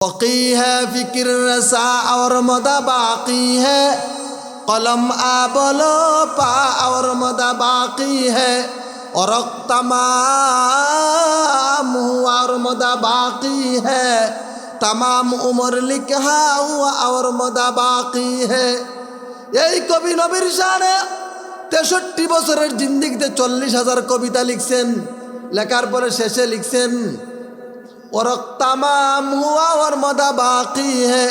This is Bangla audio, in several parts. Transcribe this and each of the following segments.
बाकी है फिक्र रसा और मदा बाकी है, कलम आबलो पा और मदा बाकी है, और तमाम हुआ और मदा बाकी है, तमाम उम्र लिखा हुआ और मदा बाकी है। यही कवि नबीर शाने 63 বছরের জিন্দেগিতে 40,000 কবিতা লিখছেন। লেখার পরে শেষে লিখছেন और तमाम हुआ और मदा बाकी है,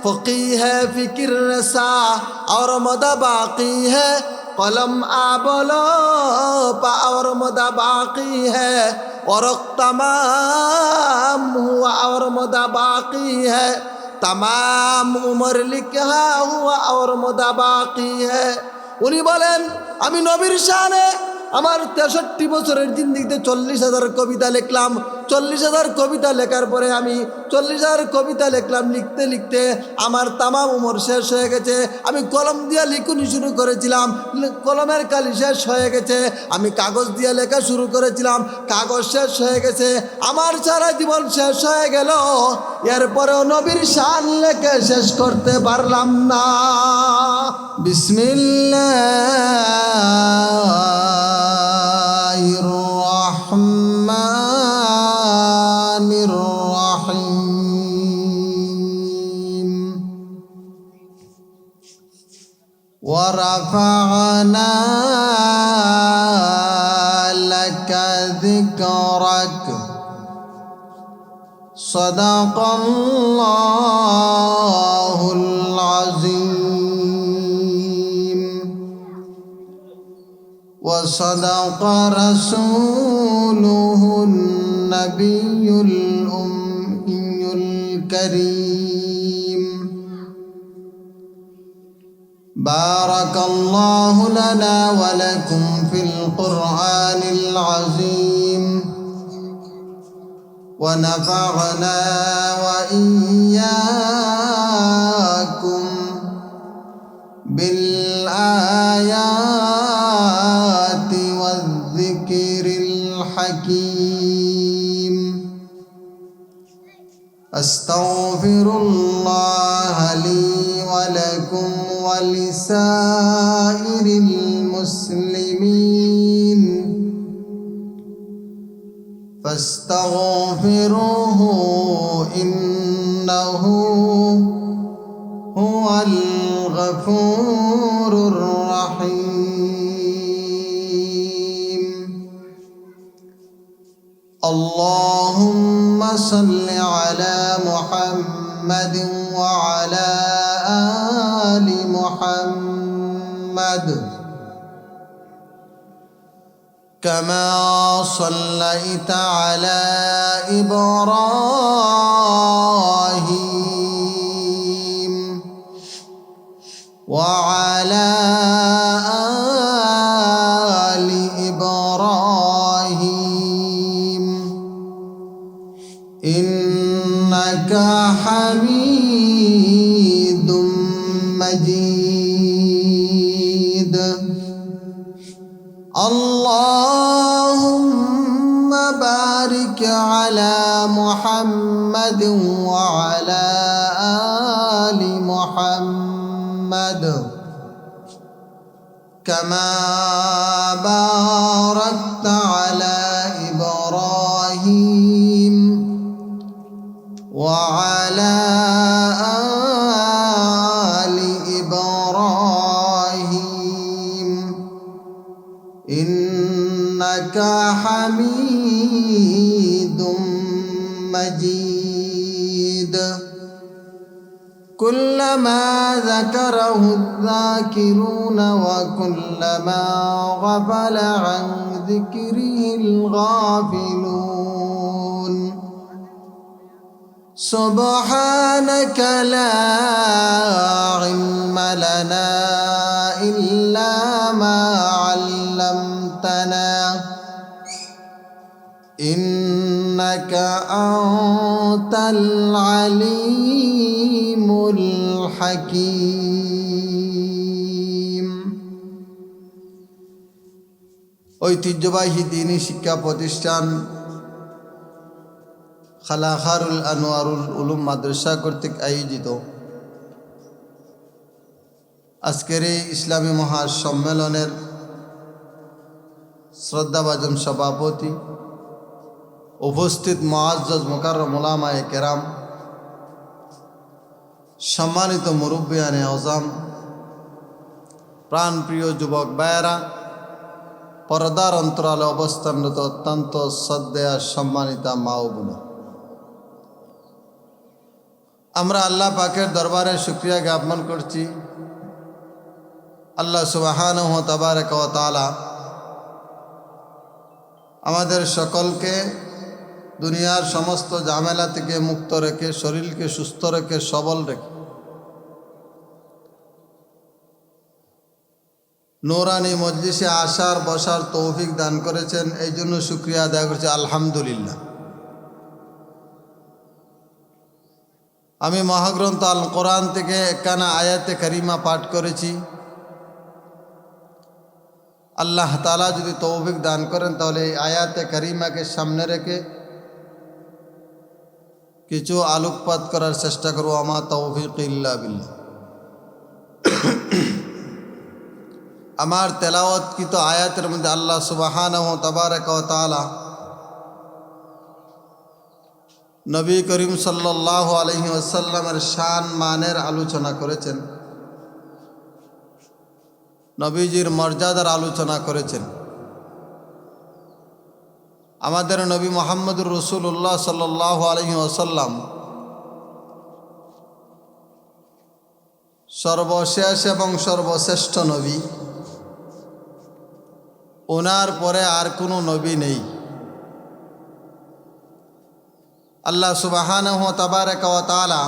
फकी है फिक्र रसा और मदा बाकी है, कलम आबलो पा और मदा बाकी है, और तमाम हुआ और मदा बाकी है, तमाम उम्र लिखा हुआ और मदा बाकी है। उन्हीं बोलें आमी नबीर शाने আমার 63 বছরের জিন্দেগিতে 40,000 কবিতা লিখলাম। 40,000 কবিতা লেখার পরে আমি 40,000 কবিতা লিখলাম। লিখতে লিখতে আমার তামাম উমর শেষ হয়ে গেছে। আমি কলম দিয়ে লিখুনি শুরু করেছিলাম, কলমের কালি শেষ হয়ে গেছে। আমি কাগজ দিয়ে লেখা শুরু করেছিলাম, কাগজ শেষ হয়ে গেছে। আমার সারা জীবন শেষ হয়ে গেল, এরপরেও নবীর শান লেখে শেষ করতে পারলাম না। বিসমিল্লাহ الرحمن الرحيم ورفعنا لك ذكرك صدق الله العظيم وصدق رسوله النبي الأمي الكريم بارك الله لنا ولكم في القرآن العظيم ونفعنا وإياكم بالآيات والذكر الحكيم أستغفر الله لي ولكم ولسائر المسلمين فاستغفروه إنه هو الغفور الرحيم اللهم صل على محمد وعلى آل محمد كما صليت على إبراهيم وعلى آل إبراهيم إنك حميد مجيد اللهم بارك على محمد وعلى آل محمد كما باركت على إبراهيم وعلى آل إبراهيم إنك حميد مجيد كلما ذكره الذاكرون وكلما غفل عن ذكره الغافلون سبحانك لا علم لنا إلا ما علمتنا إنك أنت العليم الحكيم ঐতিহ্যবাহী দ্বীনি শিক্ষা প্রতিষ্ঠান খালাখারুল আনোয়ারুল উলুম মাদ্রাসা কর্তৃক আয়োজিত আজকের এই ইসলামী মহাসম্মেলনের শ্রদ্ধাভাজন সভাপতি, উপস্থিত মুআজ্জাজ মুকাররম উলামায়ে কেরাম, সম্মানিত মুরব্বিয়ানে আযম, প্রাণপ্রিয় যুবক ভাইয়েরা, পর্দার অন্তরালে অবস্থানরত অত্যন্ত শ্রদ্ধেয়া সম্মানিতা মা ও বোন, আমরা আল্লাহ পাকের দরবারে শুকরিয়া জ্ঞাপন করছি। আল্লাহ সুবহানাহু ওয়া তাবারাকা ওয়া তাআলা আমাদের সকলকে দুনিয়ার সমস্ত ঝামেলা থেকে মুক্ত রেখে, শরীরকে সুস্থ রেখে, সবল রেখে নূরানি মজলিসে আসার বসার তৌফিক দান করেছেন। এই জন্য শুকরিয়া আদায় করছি, আলহামদুলিল্লাহ। আমি মহাগ্রন্থ আল কোরআন থেকে একখানা আয়াতে কারিমা পাঠ করেছি। আল্লাহ তাআলা যদি তৌফিক দান করেন তাহলে এই আয়াতে কারিমাকে সামনে রেখে কিছু আলোকপাত করার চেষ্টা করব। আমা তৌফিক ইল্লা বিল্লাহ। আমার তেলাওয়াতকৃত আয়াতের মধ্যে আল্লাহ সুবহানাহু ওয়া তাবারাকা ওয়া তাআলা নবী করিম সাল্লাল্লাহু আলাইহি ওয়াসাল্লামের শান মানের আলোচনা করেছেন, নবীজির মর্যাদার আলোচনা করেছেন। আমাদের নবী মুহাম্মদুর রাসূলুল্লাহ সাল্লাল্লাহু আলাইহি ওয়াসাল্লাম সর্বশেষ এবং সর্বশ্রেষ্ঠ নবী। ওনার পরে আর কোনো নবী নেই। আল্লাহ সুবহানাহু ওয়া তাবারাকা ওয়া তাআলা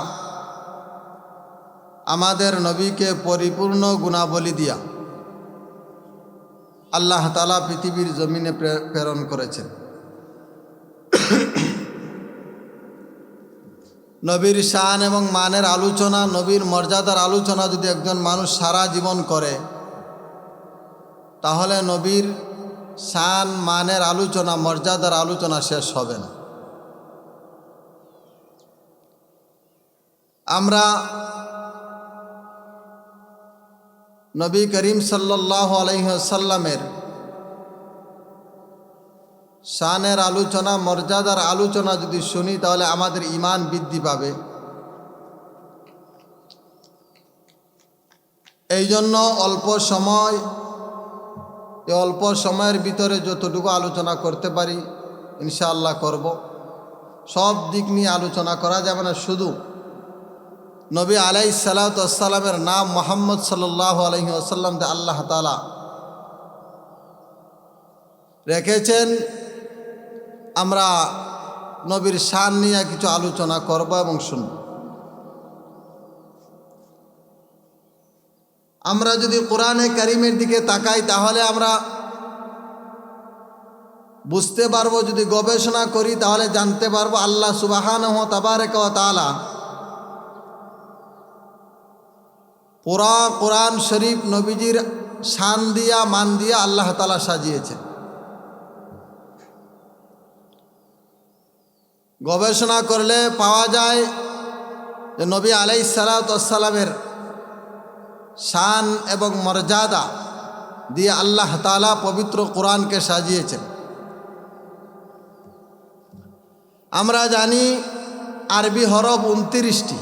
আমাদের নবীকে পরিপূর্ণ গুণাবলী দিয়া আল্লাহ তাআলা পৃথিবীর জমিনে প্রেরণ করেছেন। নবীর শান এবং মানের আলোচনা, নবীর মর্যাদার আলোচনা যদি একজন মানুষ সারা জীবন করে তাহলে নবীর শান মানের আলোচনা, মর্যাদার আলোচনা শেষ হবে না। আমরা নবী করিম সাল্লাল্লাহু আলাইহি ওয়াসাল্লামের শানের আলোচনা, মর্যাদার আলোচনা যদি শুনি তাহলে আমাদের ঈমান বৃদ্ধি পাবে। এই জন্য অল্প সময়ের ভিতরে যতটুকু আলোচনা করতে পারি ইনশাআল্লাহ করব। সব দিক নিয়ে আলোচনা করা যাবে না। শুধু নবী আলাইহিস সালাতু ওয়াস সালামের নাম মুহাম্মদ সাল্লাল্লাহু আলাইহি ওয়াসাল্লাম তে আল্লাহ তাআলা রেখেছেন, আমরা নবীর শান নিয়ে কিছু আলোচনা করব এবং শুনব। আমরা যদি কোরআনে কারিমের দিকে তাকাই তাহলে আমরা বুঝতে পারবো, যদি গবেষণা করি তাহলে জানতে পারবো আল্লাহ সুবহানাহু ওয়া তাবারাকা ওয়া তাআলা পুরা কোরআন শরীফ নবীজির শান দিয়া, মান দিয়া আল্লাহ তাআলা সাজিয়েছেন। গবেষণা করলে পাওয়া যায় যে নবী আলাইহিস সালাতু ওয়াস সালামের শান এবং মর্যাদা দিয়ে আল্লাহ তাআলা পবিত্র কোরআনকে সাজিয়েছেন। আমরা জানি আরবি হরফ 29টি।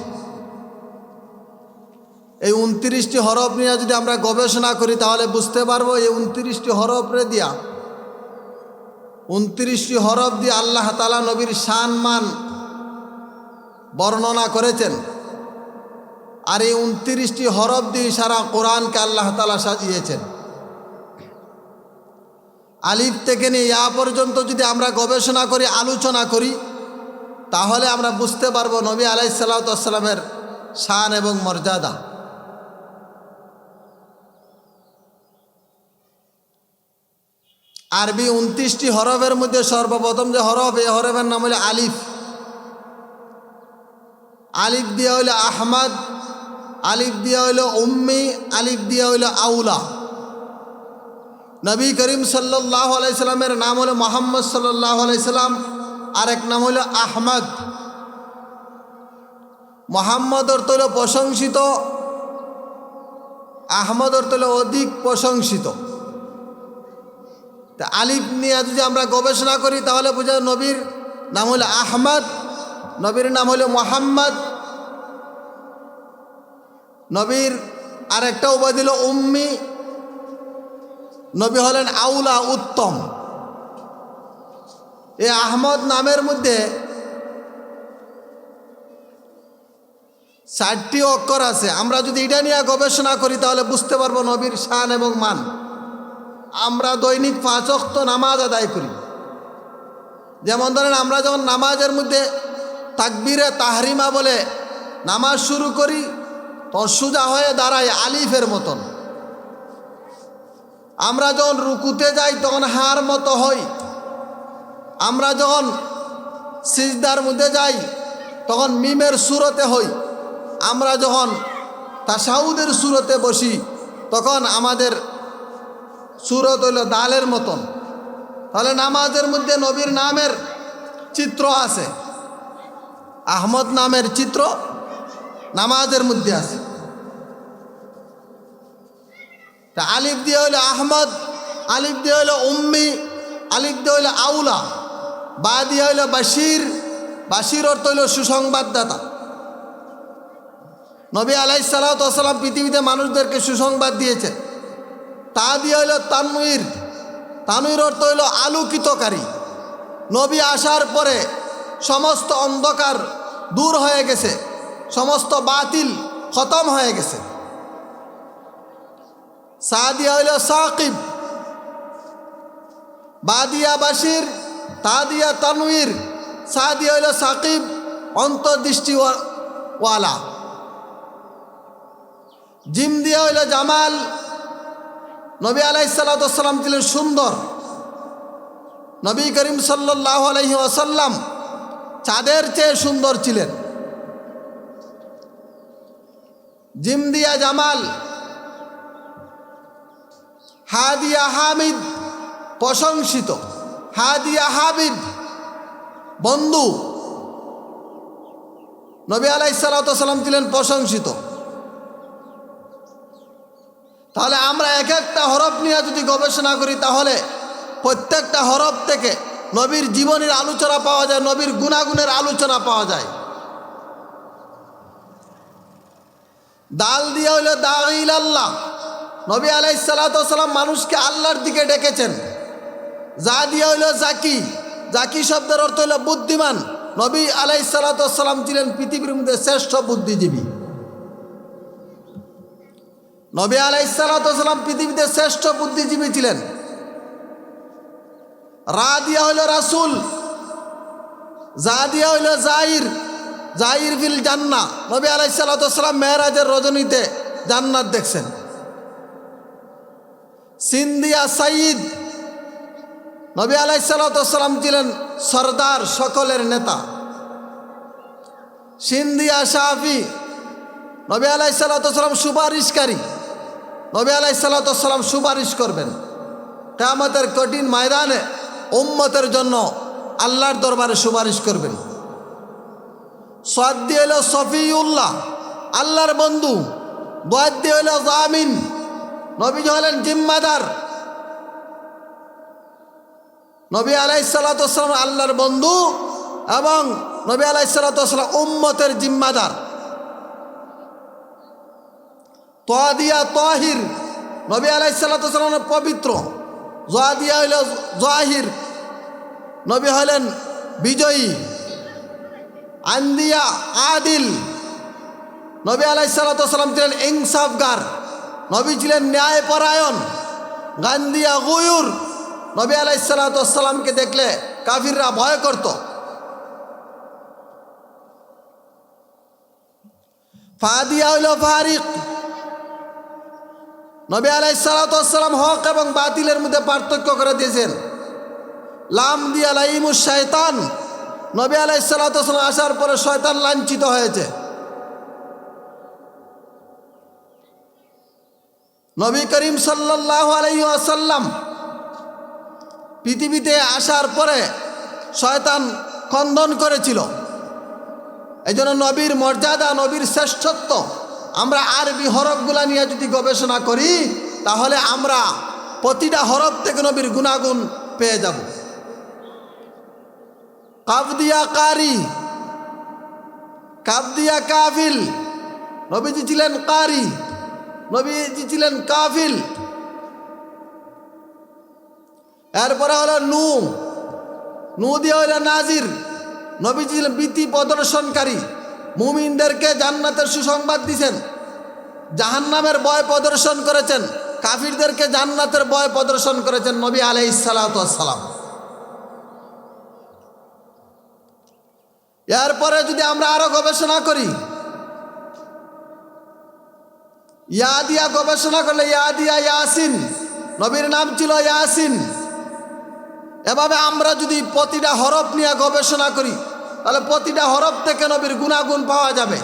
এই 29টি হরফ নিয়ে যদি আমরা গবেষণা করি তাহলে বুঝতে পারবো এই 29টি হরফরে দিয়া, 29টি হরফ দিয়ে আল্লাহ তাআলা নবীর শান মান বর্ণনা করেছেন। আর এই 29টি হরফ দিয়ে সারা কোরআনকে আল্লাহ তাআলা সাজিয়েছেন। আলিফ থেকে নিয়ে ইয়া পর্যন্ত যদি আমরা গবেষণা করি, আলোচনা করি, তাহলে আমরা বুঝতে পারবো নবী আলাইহিস সালাতু ওয়াস সালামের শান এবং মর্যাদা। আরবি 29টি হরফের মধ্যে সর্বপ্রথম যে হরফ, এই হরফের নাম হলো আলিফ। আলিফ দিয়া হইল আহমদ, আলিফ দিয়া হইল উম্মি, আলিফ দিয়া হইল আউলা। নবী করিম সাল্লাল্লাহু আলাইহি সাল্লামের নাম হলো মুহাম্মদ সাল্লাল্লাহু আলাইহি সাল্লাম, আরেক নাম হলো আহমদ। মোহাম্মদ অর্থ হইল প্রশংসিত, আহমদ অর্থ হইল অধিক প্রশংসিত। তা আলিফ নিয়ে যদি আমরা গবেষণা করি তাহলে বোঝা নবীর নাম হলো আহমদ, নবীর নাম হলো মোহাম্মদ, নবীর আরেকটা উপাধি হলো উম্মি, নবী হলেন আউলা উত্তম। এই আহমদ নামের মধ্যে 60টি অক্ষর আছে। আমরা যদি এটা নিয়ে গবেষণা করি তাহলে বুঝতে পারবো নবীর শান এবং মান। আমরা দৈনিক 5 ওয়াক্ত নামাজ আদায় করি। যেমন ধরেন আমরা যখন নামাজের মধ্যে তাকবীরে তাহরিমা বলে নামাজ শুরু করি তখন সোজা হয়ে দাঁড়াই আলিফের মতন। আমরা যখন রুকুতে যাই তখন হার মতো হই। আমরা যখন সিজদার মধ্যে যাই তখন মিমের সুরতে হই। আমরা যখন তাশাহুদের সুরতে বসি তখন আমাদের সুরত হইল দালের মতন। তাহলে নামাজের মধ্যে নবীর নামের চিত্র আছে, আহমদ নামের চিত্র নামাজের মধ্যে আছে। তা আলিফ দিয়ে হইল আহমদ, আলিফ দিয়ে হইল উম্মি, আলিফ দিয়ে হইল আউলা, বা দিয়ে হইল বাশির, বাশির অর্থ হইল সুসংবাদদাতা। নবী আলাইহিস সালাতু ওয়াস সালাম পৃথিবীতে মানুষদেরকে সুসংবাদ দিয়েছেন। তা দিয়ে হইল তানউইর, তানউইর অর্থ হইল আলোকিতকারী। নবী আসার পরে সমস্ত অন্ধকার দূর হয়ে গেছে, সমস্ত বাতিল খতম হয়ে গেছে। সাদিয়া হইল সাকিব, বাদিয়া বাশির, তাদিয়া তানউইর, সাদিয়া হইল সাকিব অন্তর্দৃষ্টিওয়ালা, জিম দিয়া হইল জামাল। নবী আলাইহিস সালাতু ওয়াস সালাম ছিলেন সুন্দর। নবী করিম সাল্লাল্লাহু আলাইহি ওয়াসাল্লাম চাঁদের চেয়ে সুন্দর ছিলেন। জিম দিয়া জামাল, হাদিয়া হামিদ প্রশংসিত, হাদিয়া হাবিব বন্ধু। নবী আলাইহিস সালাতু ওয়াস সালাম ছিলেন প্রশংসিত। তাহলে আমরা এক একটা হরফ নিয়ে যদি গবেষণা করি তাহলে প্রত্যেকটা হরফ থেকে নবীর জীবনের আলোচনা পাওয়া যায়, নবীর গুণাগুণের আলোচনা পাওয়া যায়। দাল দিয়ে হইল দাঈল আল্লাহ, নবী আলাইহিস সালাতু ওয়াস সালাম মানুষকে আল্লাহর দিকে ডেকেছেন। যা দিয়ে হইল জাকি, জাকি শব্দের অর্থ হইল বুদ্ধিমান। নবী আলাইহিস সালাতু ওয়াস সালাম ছিলেন পৃথিবীর মধ্যে শ্রেষ্ঠ বুদ্ধিজীবী। নবী আলাইহিস সালাতু ওয়াস সালাম পৃথিবীতে শ্রেষ্ঠ বুদ্ধিজীবী ছিলেন। রা দিয়া হইল রাসূল, যা দিয়া হইল জাহির, জাহির ফিল জান্নাহ। নবী আলাইহিস সালাতু ওয়াস সালাম মেরাজের রজনীতে জান্নাত দেখছেন। সিন দিয়া সাইয়্যিদ, নবী আলাইহিস সালাতু ওয়াস সালাম ছিলেন সরদার, সকলের নেতা। সিন দিয়া শাফি, নবী আলাইহিস সালাতু ওয়াস সালাম সুপারিশকারী। নবী আলাইহিস সালাতু ওয়াস সালাম সুপারিশ করবেন কিয়ামতের কঠিন ময়দানে, উম্মতের জন্য আল্লাহর দরবারে সুপারিশ করবেন। সাদ দিয়ে হইল সফিউল্লাহ, আল্লাহর বন্ধু। দোয়াত দিয়ে হইল জামিন, নবীজি হলেন জিম্মাদার। নবী আলাইহিস সালাতু ওয়াস সালাম আল্লাহর বন্ধু এবং নবী আলাইহিস সালাতু ওয়াস সালাম উম্মতের জিম্মাদার। তোয়া তাহির, নবী আলাইহিস সালাতু ওয়াস সালাম পবিত্র। জোয়া দিয়া হইল জাহির, নবী হলেন বিজয়ী। আন্দিয়া আদিল, নবী আলাইহিস সালাতু ওয়াস সালাম ছিলেন ইনসাফগার, নবী ছিলেন ন্যায়পরায়ণ। গান্দিয়া গুয়ুর, নবী আলাইহিস সালাতু ওয়াস সালামকে দেখলে কাফিররা ভয় করত। ফাদিয়া হইল ফারিক, নবী আলাইহিস সালাতু ওয়াস সালাম হক এবং বাতিলের মধ্যে পার্থক্য করে দিয়েছেন। লাম দিয়া লাইমুশ শয়তান, নবী আলাইহিস সালাতু ওয়াস সালাম আসার পরে শয়তান লাঞ্ছিত হয়েছে। নবী করিম সাল্লাল্লাহু আলাইহি ওয়াসাল্লাম পৃথিবীতে আসার পরে শয়তান খণ্ডন করেছিল এই জন্য নবীর মর্যাদা, নবীর শ্রেষ্ঠত্ব আমরা আরবি হরফগুলা নিয়ে যদি গবেষণা করি তাহলে আমরা প্রতিটা হরফ থেকে নবীর গুণাগুণ পেয়ে যাব। কাফ দিয়া কারি, কাফ দিয়া কাফিল, নবীজি ছিলেন কারি, নবীজি ছিলেন কাফিল। এরপরে হলো নু, নু দিয়ে হইল নাজির, নবীজি ছিলেন ভীতি প্রদর্শনকারী, মুমিনদেরকে জান্নাতের সুসংবাদ দিয়েছেন, জাহান্নামের ভয় প্রদর্শন করেছেন, কাফিরদেরকে জান্নাতের ভয় প্রদর্শন করেছেন নবী আলাইহিস সালাতু ওয়াস সালাম। এরপরে যদি আমরা আরো গবেষণা করি, ইয়া দিয়া গবেষণা করলে ইয়া দিয়া ইয়াসিন, নবীর নাম ছিল ইয়াসিন। এভাবে আমরা যদি প্রতিটা হরফ নিয়ে গবেষণা করি তাহলে প্রতিটা হরফ থেকে নবীর গুণাগুণ পাওয়া যাবে।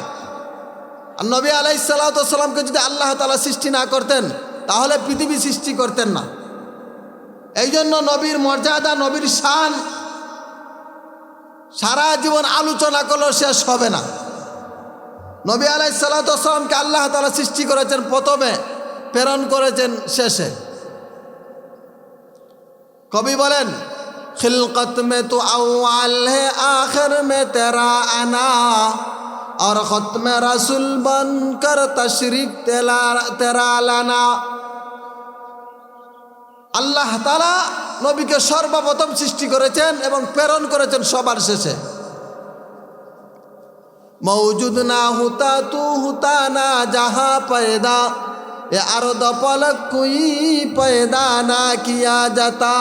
আর নবী আলাইহিস সালাতু ওয়াস সালামকে যদি আল্লাহ তাআলা সৃষ্টি না করতেন তাহলে পৃথিবী সৃষ্টি করতেন না। এই জন্য নবীর মর্যাদা, নবীর শান সারা জীবন আলোচনা করলেও শেষ হবে না। নবী আলাইহিস সালাতু ওয়াস সালামকে আল্লাহ তাআলা সৃষ্টি করেছেন প্রথমে, প্রেরণ করেছেন শেষে। কবি বলেন, খিলকত মে তো আউয়াল হে আখির মে তেরা আনা, और खत्म रसूल बनकर तशरीफ तेरा लाना। আল্লাহ তাআলা নবীকে সর্বপ্রথম সৃষ্টি করেছেন এবং প্রেরণ করেছেন সবার শেষে। মৌজুদ না হুতা তু হুতা না জাহা पैदा, ये अर्द पलक कोई पैदा ना किया जाता।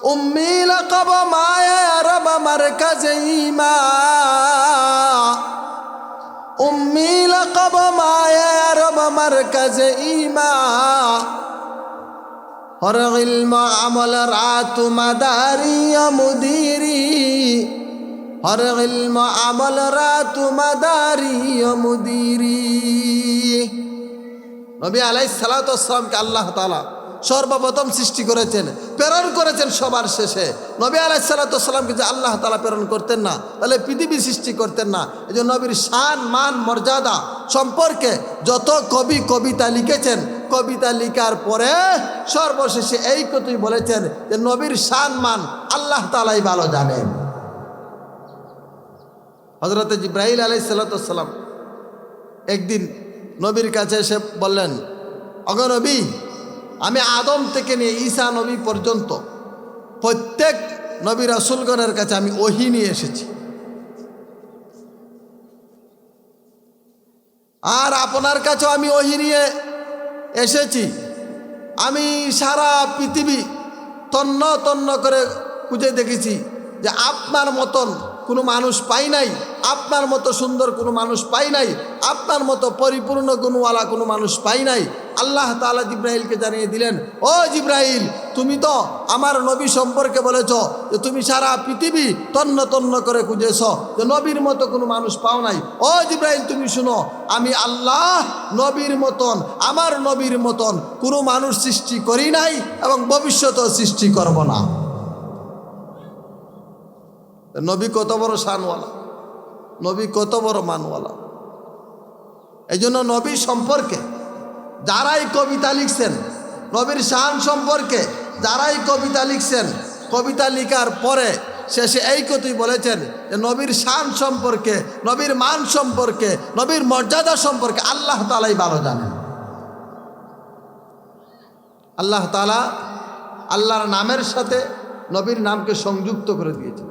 उम्मी लक़ब माया रब मरकज़ ईमा, उम्मी लक़ब माया रब मरकज़ ईमा, हर इल्म अमल रात मदारी मुदीरी, हर इल्म अमल रात मदारी मुदीरी। নবী আলাইহিস সালাতু ওয়াস সালামকে আল্লাহ তাআলা সর্বপ্রথম সৃষ্টি করেছেন, প্রেরণ করেছেন সবার শেষে। নবী আলাইহিস সালাতু ওয়াস সালামকে যে আল্লাহ তাআলা প্রেরণ করতেন না তাহলে পৃথিবী সৃষ্টি করতেন না। এই জন্য নবীর শান, মান, মর্যাদা সম্পর্কে যত কবি কবিতা লিখেছেন, কবিতা লিখার পরে সর্বশেষে এই কথাই বলেছেন যে নবীর শান মান আল্লাহ তাআলাই ভালো জানেন। হযরত জিবরাইল আলাইহিস সালাতু ওয়াস সালাম একদিন নবীর কাছে এসে বললেন, ওগো নবী, আমি আদম থেকে নিয়ে ঈসা নবী পর্যন্ত প্রত্যেক নবী রাসূলগণের কাছে আমি ওহী নিয়ে এসেছি, আর আপনার কাছেও আমি ওহী নিয়ে এসেছি। আমি সারা পৃথিবী তন্ন তন্ন করে খুঁজে দেখেছি যে আপনার মতন কোনো মানুষ পাই নাই, আপনার মতো সুন্দর কোনো মানুষ পাই নাই, আপনার মতো পরিপূর্ণ গুণওয়ালা কোনো মানুষ পাই নাই। আল্লাহ তাআলা জিবরাইলকে জানিয়ে দিলেন, ও জিবরাইল, তুমি তো আমার নবী সম্পর্কে বলেছ যে তুমি সারা পৃথিবী তন্ন তন্ন করে খুঁজেছ, যে নবীর মতো কোনো মানুষ পাও নাই। ও জিবরাইল, তুমি শুনো, আমি আল্লাহ নবীর মতন, আমার নবীর মতন কোনো মানুষ সৃষ্টি করি নাই এবং ভবিষ্যতেও সৃষ্টি করব না। নবী কত বড় শানওয়ালা, নবী কত বড় মানওয়ালা। এই জন্য নবী সম্পর্কে যারাই কবিতা লিখছেন, নবীর শান সম্পর্কে যারাই কবিতা লিখছেন, কবিতা লিখার পরে শেষে এই কথাই বলেছেন যে নবীর শান সম্পর্কে, নবীর মান সম্পর্কে, নবীর মর্যাদা সম্পর্কে আল্লাহ তাআলাই ভালো জানেন। আল্লাহ তাআলা আল্লাহর নামের সাথে নবীর নামকে সংযুক্ত করে দিয়েছেন।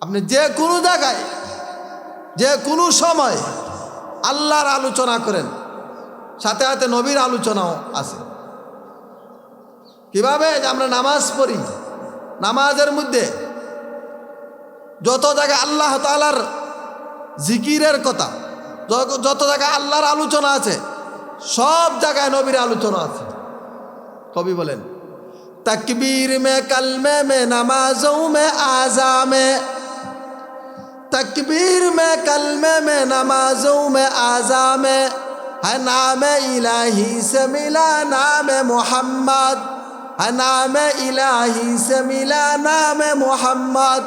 আপনি যে কোনো জায়গায়, যে কোনো সময় আল্লাহর আলোচনা করেন, সাথে সাথে নবীর আলোচনাও আছে। কিভাবে? যে আমরা নামাজ পড়ি, নামাজের মধ্যে যত জায়গায় আল্লাহ তাআলার জিকিরের কথা, যত জায়গায় আল্লাহর আলোচনা আছে, সব জায়গায় নবীর আলোচনা আছে। কবি বলেন, तकबीर में कलमे में नमाजों में आज़ा में, तकबीर में कलमे में नमाजों में आज़ा में, है नाम इलाही से मिला नाम मोहम्मद, है नाम इलाही से मिला नाम मोहम्मद,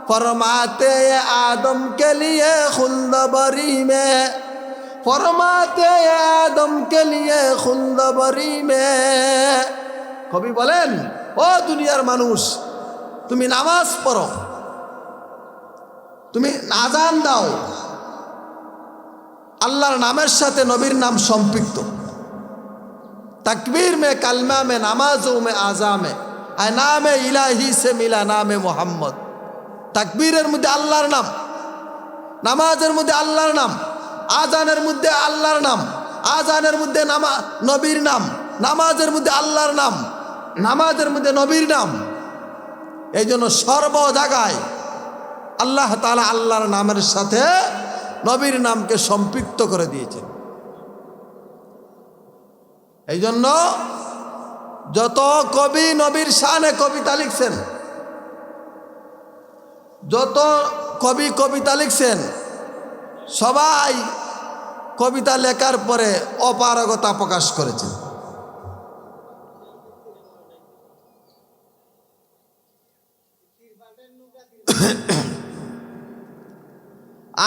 फरमाते ये आदम के लिए खुल्द बरी में, फरमाते ये आदम के लिए खुल्द बरी में। कवि बोलेन ओ दुनियार मानुष তুমি নামাজ পড়ো, তুমি আযান দাও, আল্লাহর নামের সাথে নবীর নাম সম্পৃক্ত। तकबीर में, कलमा में, नमाजों में, आज़ा में, नाम इलाही से मिला नाम मोहम्मद। तकबीरेर मध्य आल्लाहर नाम, नामाजेर मध्य आल्लाहर नाम, आजानेर मध्य आल्लाहर नाम, आजानेर मध्य नबीर नाम, नामाजेर मध्य आल्लाहर नाम, नामाजेर मध्य नबीर नाम। এই জন্য সর্ব জায়গায় আল্লাহ তাআলা আল্লাহর নামের সাথে নবীর নামকে সম্পৃক্ত করে দিয়েছেন। এই জন্য যত কবি নবীর শানে কবিতা লিখছেন, যত কবি কবিতা লিখছেন, সবাই কবিতা লেখার পরে অপারগতা প্রকাশ করেছেন।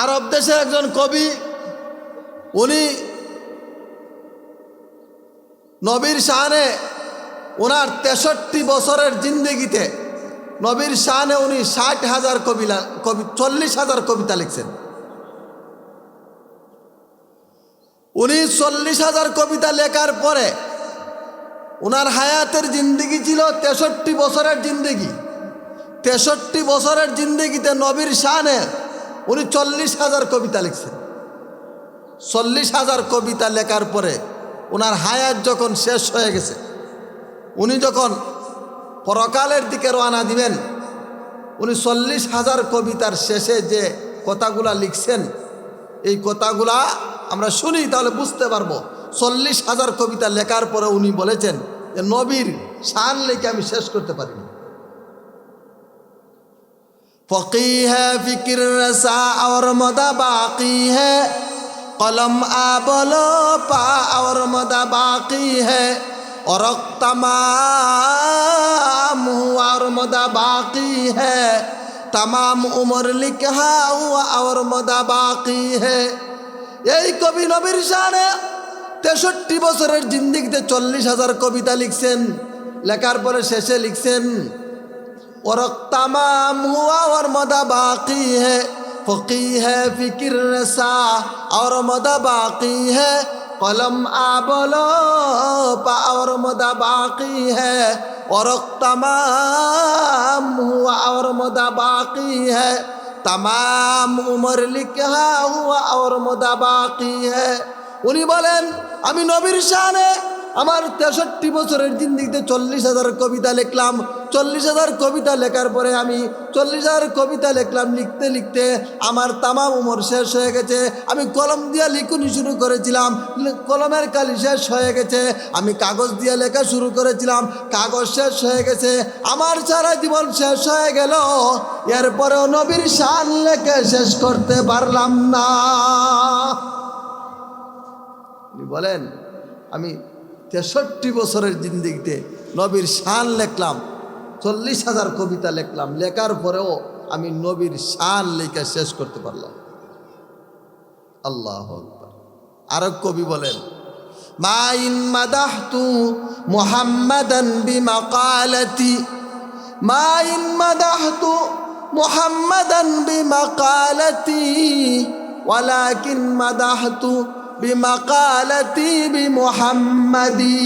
আরব দেশের একজন কবি, উনি নবীর শানে ওনার 63 বছরের জিন্দেগিতে নবীর শানে উনি 60,000 কবি 40,000 কবিতা লিখছেন। উনি 40,000 কবিতা লেখার পরে ওনার হায়াতের জিন্দেগি ছিল 63 বছরের জিন্দেগি। 63 বছরের জিন্দেগিতে নবীর শানে উনি 40,000 কবিতা লিখছেন। 40,000 কবিতা লেখার পরে ওনার হায়াত যখন শেষ হয়ে গেছে, উনি যখন পরকালের দিকে রওনা দিবেন, উনি 40,000 কবিতার শেষে যে কথাগুলা লিখছেন, এই কথাগুলা আমরা শুনি তাহলে বুঝতে পারবো। 40,000 কবিতা লেখার পরে উনি বলেছেন যে নবীর শান লিখে আমি শেষ করতে পারিনি। फकी है फिक्र रसा और मदा बाकी है, कलम आबलो पा और मदा बाकी है, और तमाम हुआ और मदा बाकी है, तमाम उम्र लिखा हुआ और मदा बाकी है। यही कवि नबीर शाने 63 বছরের জিন্দেগিতে 40,000 কবিতা লিখছেন। লেখার পরে শেষে লিখছেন और तमाम हुआ और मदा बाकी है, फकी है फिक्र रसा और मदा बाकी है, कलम आबलो पा और मदा बाकी है, और तमाम हुआ और मदा बाकी है, तमाम उम्र लिखा हुआ और मदा बाकी है। उनी बोलेन आमी नबीर शाने আমার 63 বছরের জিন্দেগিতে 40,000 কবিতা লিখলাম। 40,000 কবিতা লেখার পরে আমি 40,000 কবিতা লিখলাম। লিখতে লিখতে আমার তামাম উমর শেষ হয়ে গেছে। আমি কলম দিয়ে লিখুনি শুরু করেছিলাম, কলমের কালি শেষ হয়ে গেছে। আমি কাগজ দিয়ে লেখা শুরু করেছিলাম, কাগজ শেষ হয়ে গেছে। আমার সারা জীবন শেষ হয়ে গেল, এরপরেও নবীর শান লেখে শেষ করতে পারলাম না। বলেন আমি 63 বছরের জিন্দেগিতে নবীর শান লিখলাম, 40,000 কবিতা লিখলাম, লেখার পরেও আমি নবীর শান লেখা শেষ করতে পারলাম। আল্লাহু আকবার। আরেক কবি বলেন মা ইন মাদাহতু মুহাম্মাদান বিমাকালাতি, মা ইন মাদাহতু মুহাম্মাদান বিমাকালাতি, ওয়ালাকিন মাদাহতু বিমাকালাতি বিমুহাম্মাদি।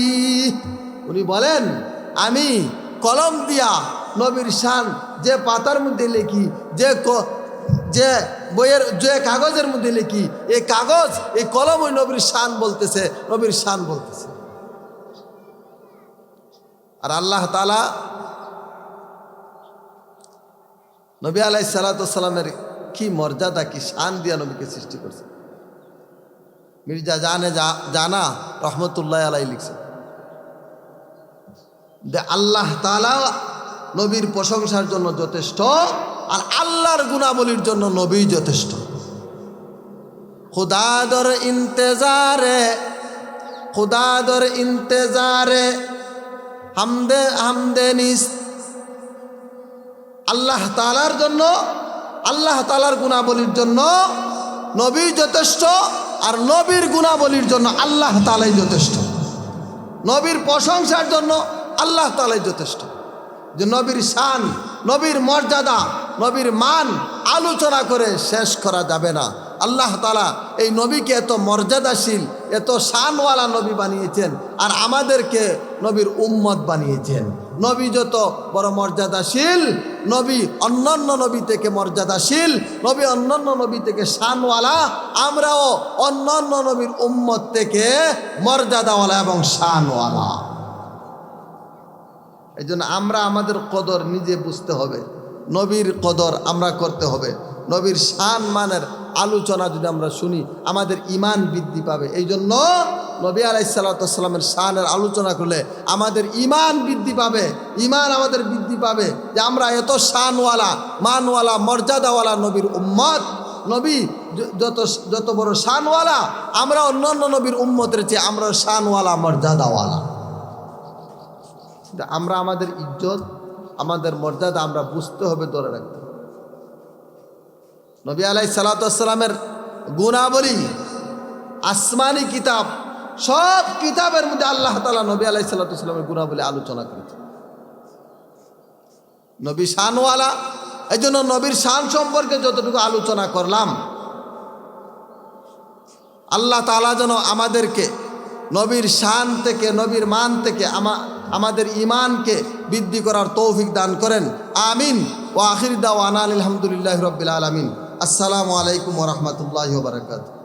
উনি বলেন আমি কলম দিয়া নবীর শান যে পাতার মধ্যে লিখি, যে বইয়ের যে কাগজের মধ্যে লিখি, এই কাগজ এই কলম ওই নবীর শান বলতেছে, নবীর শান বলতেছে। আর আল্লাহ তাআলা নবী আলাইহিস সালাতু ওয়াস সালামের কি মর্যাদা, কি শান দিয়া নবীকে সৃষ্টি করছে। মির্জা জানা রহমতুল্লাহ আলাই লিখছে যে আল্লাহ তাআলা নবীর প্রশংসার জন্য যথেষ্ট, আর আল্লাহর গুণাবলীর জন্য নবী যথেষ্ট। খুদাদর ইন্তেজারে, খুদাদর ইন্তেজারে হামদে হামদে নিস। আল্লাহ তাআলার জন্য আল্লাহ তাআলার গুণাবলীর জন্য নবী যথেষ্ট, আর নবীর গুণাবলীর জন্য আল্লাহ তাআলাই যথেষ্ট। নবীর প্রশংসার জন্য আল্লাহ তাআলাই যথেষ্ট। যে নবীর শান, নবীর মর্যাদা, নবীর মান আলোচনা করে শেষ করা যাবে না। আল্লাহ তাআলা এই নবীকে এত মর্যাদাশীল, এত শানওয়ালা নবী বানিয়েছেন, আর আমাদেরকে নবীর উম্মত বানিয়েছেন। নবী যত বড় মর্যাদাশীল, নবী অন্যান্য নবী থেকে মর্যাদাশীল, নবী অন্যান্য নবী থেকে শানওয়ালা, আমরাও অন্যান্য নবীর উম্মত থেকে মর্যাদাওয়ালা এবং শানওয়ালা। এই জন্য আমরা আমাদের কদর নিজে বুঝতে হবে, নবীর কদর আমরা করতে হবে। নবীর শান মানের আলোচনা যদি আমরা শুনি আমাদের ঈমান বৃদ্ধি পাবে। এই জন্য নবী আলাইহিস সালাতু ওয়াস সালামের শানের আলোচনা করলে আমাদের ঈমান বৃদ্ধি পাবে, ঈমান আমাদের বৃদ্ধি পাবে যে আমরা এত শানওয়ালা, মানওয়ালা, মর্যাদাওয়ালা নবীর উম্মত। নবী যত বড় শানওয়ালা, আমরা অন্যান্য নবীর উম্মতের চেয়ে আমরা শানওয়ালা, মর্যাদাওয়ালা। আমরা আমাদের ইজ্জত, আমাদের মর্যাদা আমরা বুঝতে হবে, ধরে রাখতে হবে। নবী আলাইহিস সালাতু ওয়াস সালামের গুণাবলী, আসমানি কিতাব, সব কিতাবের মধ্যে আল্লাহ তাআলা নবী আলাইহিস সালাতু ওয়াস সালামের গুণাবলী আলোচনা করেছেন। নবী শানওয়ালা, এই জন্য নবীর শান সম্পর্কে যতটুকু আলোচনা করলাম, আল্লাহ তাআলা যেন আমাদেরকে নবীর শান থেকে, নবীর মান থেকে আমাদের ঈমানকে বৃদ্ধি করার তৌফিক দান করেন। আমিন। ওয়া আখির দাওয়ানা আলহামদুলিল্লাহি রাব্বিল আলামিন। আসসালামু আলাইকুম ওয়া রাহমাতুল্লাহি ওয়া বারাকাতুহু।